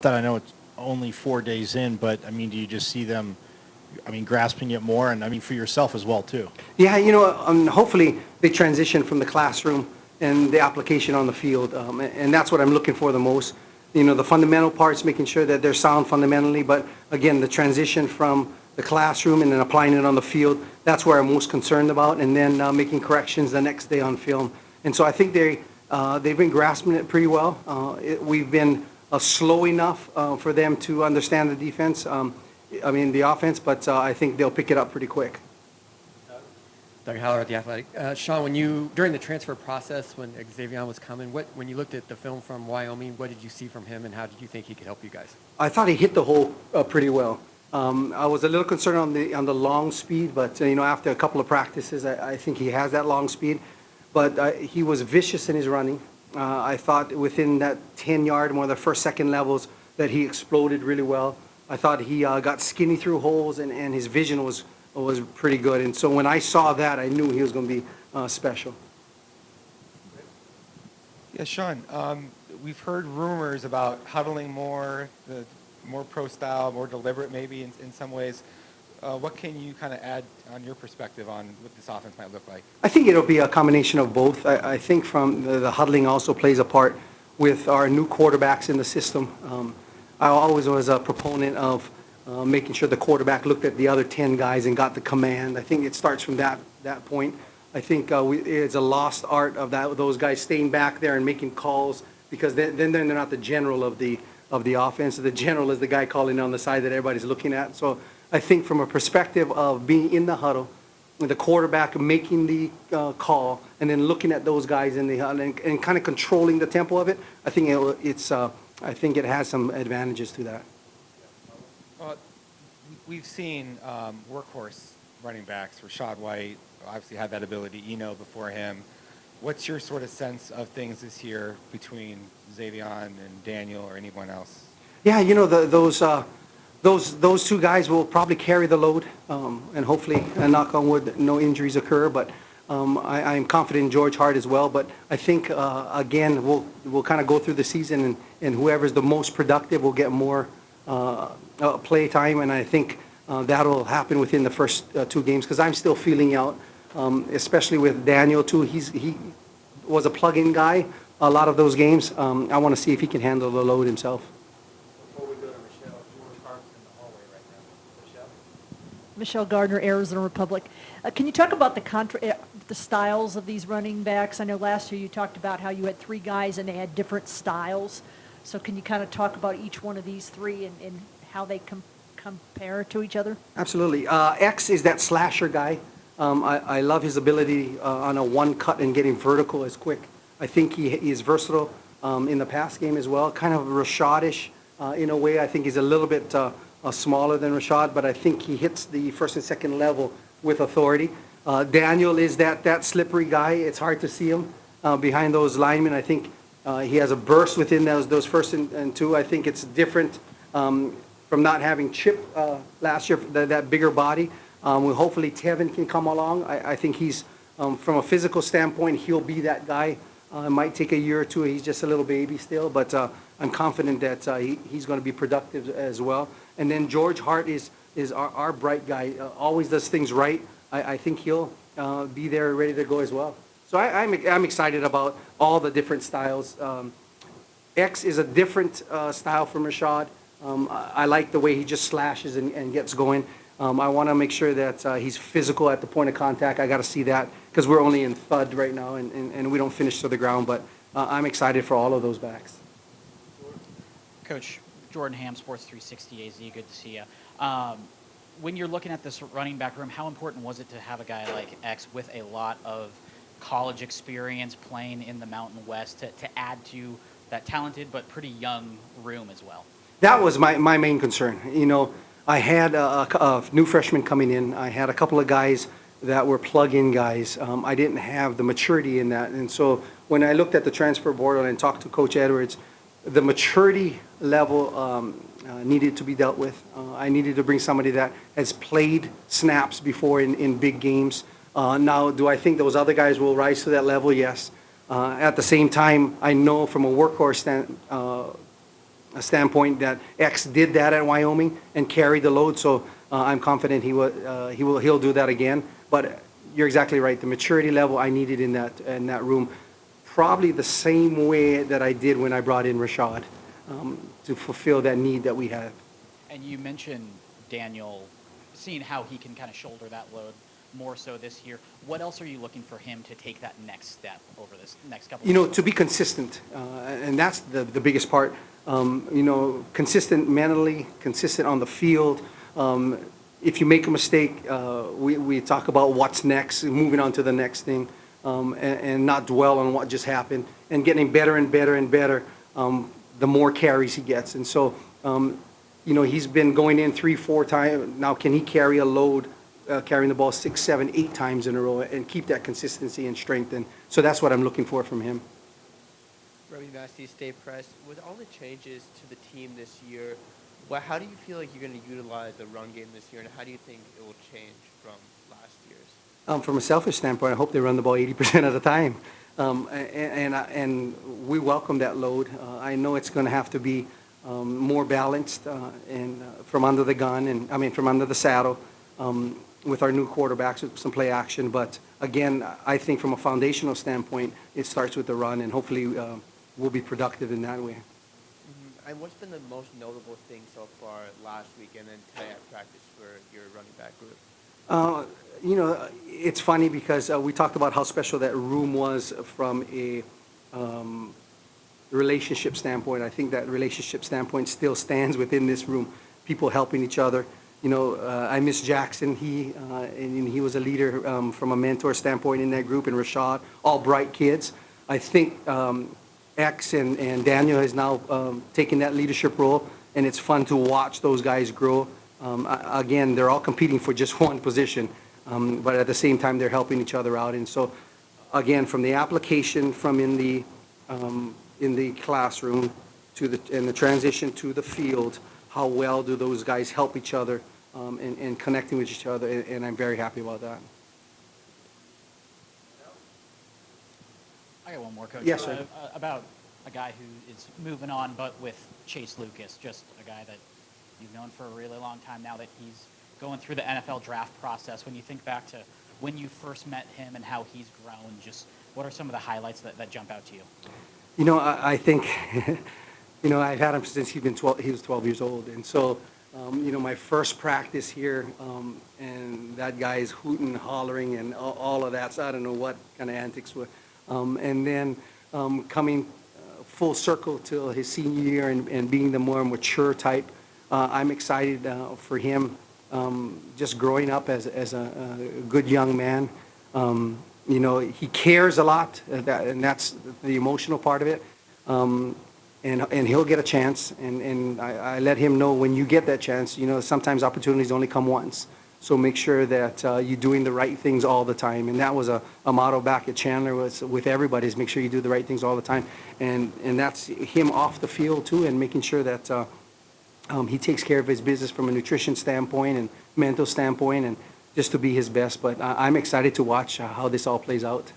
that? I know it's only 4 days in, but I mean, do you just see them, I mean, grasping it more, and I mean for yourself as well too? Yeah, hopefully they transition from the classroom and the application on the field, and that's what I'm looking for the most. The fundamental parts, making sure that they're sound fundamentally, but again, the transition from the classroom and then applying it on the field, that's where I'm most concerned about, and then making corrections the next day on film. And so I think they've been grasping it pretty well. We've been slow enough for them to understand the defense, the offense, but I think they'll pick it up pretty quick. Doug Howard at The Athletic. Shaun, during the transfer process, when Xavien was coming, when you looked at the film from Wyoming, what did you see from him, and how did you think he could help you guys? I thought he hit the hole pretty well. I was a little concerned on the long speed, but after a couple of practices, I think he has that long speed. But he was vicious in his running. I thought within that 10-yard, one of the first, second levels, that he exploded really well. I thought he got skinny through holes, and his vision was pretty good. And so when I saw that, I knew he was going to be special. Yeah, Shaun, we've heard rumors about huddling more, more pro style, more deliberate maybe in some ways. What can you kind of add on your perspective on what this offense might look like? I think it'll be a combination of both. I think from the huddling also plays a part with our new quarterbacks in the system. I always was a proponent of making sure the quarterback looked at the other 10 guys and got the command. I think it starts from that point. I think it's a lost art of those guys staying back there and making calls, because then they're not the general of the offense. The general is the guy calling on the side that everybody's looking at. So I think from a perspective of being in the huddle, with the quarterback making the call, and then looking at those guys in the huddle and kind of controlling the tempo of it, I think I think it has some advantages to that. We've seen workhorse running backs. Rashad White obviously had that ability. Before him. What's your sort of sense of things this year between Xavien and Daniel or anyone else? Yeah, those two guys will probably carry the load, and hopefully, knock on wood, no injuries occur. But I'm confident in George Hart as well. But I think again, we'll kind of go through the season, and whoever's the most productive will get more play time, and I think that'll happen within the first 2 games, because I'm still feeling out, especially with Daniel too. He was a plug-in guy a lot of those games. I want to see if he can handle the load himself. Before we go to Michelle, George Hart's in the hallway right now. Michelle? Michelle Gardner, Arizona Republic. Can you talk about the styles of these running backs? I know last year you talked about how you had 3 guys and they had different styles. So can you kind of talk about each one of these 3 and how they compare to each other? Absolutely. X is that slasher guy. I love his ability on a one cut and getting vertical as quick. I think he is versatile in the pass game as well. Kind of Rashad-ish in a way. I think he's a little bit smaller than Rashad, but I think he hits the first and second level with authority. Daniel is that slippery guy. It's hard to see him behind those linemen. I think he has a burst within those first and 2. I think it's different from not having Chip last year, that bigger body. Hopefully Tevin can come along. I think he's, from a physical standpoint, he'll be that guy. It might take a year or 2. He's just a little baby still, but I'm confident that he's going to be productive as well. And then George Hart is our bright guy. Always does things right. I think he'll be there ready to go as well. So I'm excited about all the different styles. X is a different style from Rashad. I like the way he just slashes and gets going. I want to make sure that he's physical at the point of contact. I got to see that, because we're only in thud right now, and we don't finish to the ground. But I'm excited for all of those backs. Coach, Jordan Ham, Sports 360 AZ, good to see you. When you're looking at this running back room, how important was it to have a guy like X with a lot of college experience playing in the Mountain West to add to that talented but pretty young room as well? That was my main concern. I had a new freshman coming in. I had a couple of guys that were plug-in guys. I didn't have the maturity in that. And so when I looked at the transfer portal and talked to Coach Edwards, the maturity level needed to be dealt with. I needed to bring somebody that has played snaps before in big games. Now, do I think those other guys will rise to that level? Yes. At the same time, I know from a workhorse standpoint that X did that at Wyoming and carried the load. So I'm confident he'll do that again. But you're exactly right. The maturity level I needed in that room, probably the same way that I did when I brought in Rashad, to fulfill that need that we had. And you mentioned Daniel, seeing how he can kind of shoulder that load more so this year. What else are you looking for him to take that next step over this next couple? To be consistent, and that's the biggest part. Consistent mentally, consistent on the field. If you make a mistake, we talk about what's next, moving on to the next thing, and not dwell on what just happened, and getting better and better and better the more carries he gets. And so, he's been going in 3-4 times. Now, can he carry a load, carrying the ball 6, 7, 8 times in a row and keep that consistency and strength? And so that's what I'm looking for from him. Robbie Massey, State Press. With all the changes to the team this year, how do you feel like you're going to utilize the run game this year, and how do you think it will change from last year's? From a selfish standpoint, I hope they run the ball 80% of the time. And we welcome that load. I know it's going to have to be more balanced and from under the gun, from under the saddle, with our new quarterbacks with some play action. But again, I think from a foundational standpoint, it starts with the run, and hopefully we'll be productive in that way. Mm-hmm. And what's been the most notable thing so far last week and then today at practice for your running back group? It's funny because we talked about how special that room was from a relationship standpoint. I think that relationship standpoint still stands within this room, people helping each other. I miss Jackson. He was a leader from a mentor standpoint in that group, and Rashad, all bright kids. I think X and Daniel has now taken that leadership role, and it's fun to watch those guys grow. Again, they're all competing for just one position, but at the same time, they're helping each other out. And so, again, from the application from in the classroom and the transition to the field, how well do those guys help each other and connecting with each other, and I'm very happy about that. I got one more, Coach. Yes, sir. About a guy who is moving on, but with Chase Lucas, just a guy that you've known for a really long time now that he's going through the NFL draft process. When you think back to when you first met him and how he's grown, just what are some of the highlights that jump out to you? I think, I've had him since he was 12 years old. And so, my first practice here, and that guy is hooting, hollering, and all of that. So I don't know what kind of antics were. And then coming full circle till his senior year and being the more mature type, I'm excited for him, just growing up as a good young man. He cares a lot, and that's the emotional part of it. And he'll get a chance, and I let him know when you get that chance, sometimes opportunities only come once. So make sure that you're doing the right things all the time. And that was a motto back at Chandler with everybody, is make sure you do the right things all the time. And that's him off the field too, and making sure that he takes care of his business from a nutrition standpoint and mental standpoint, and just to be his best. But I'm excited to watch how this all plays out.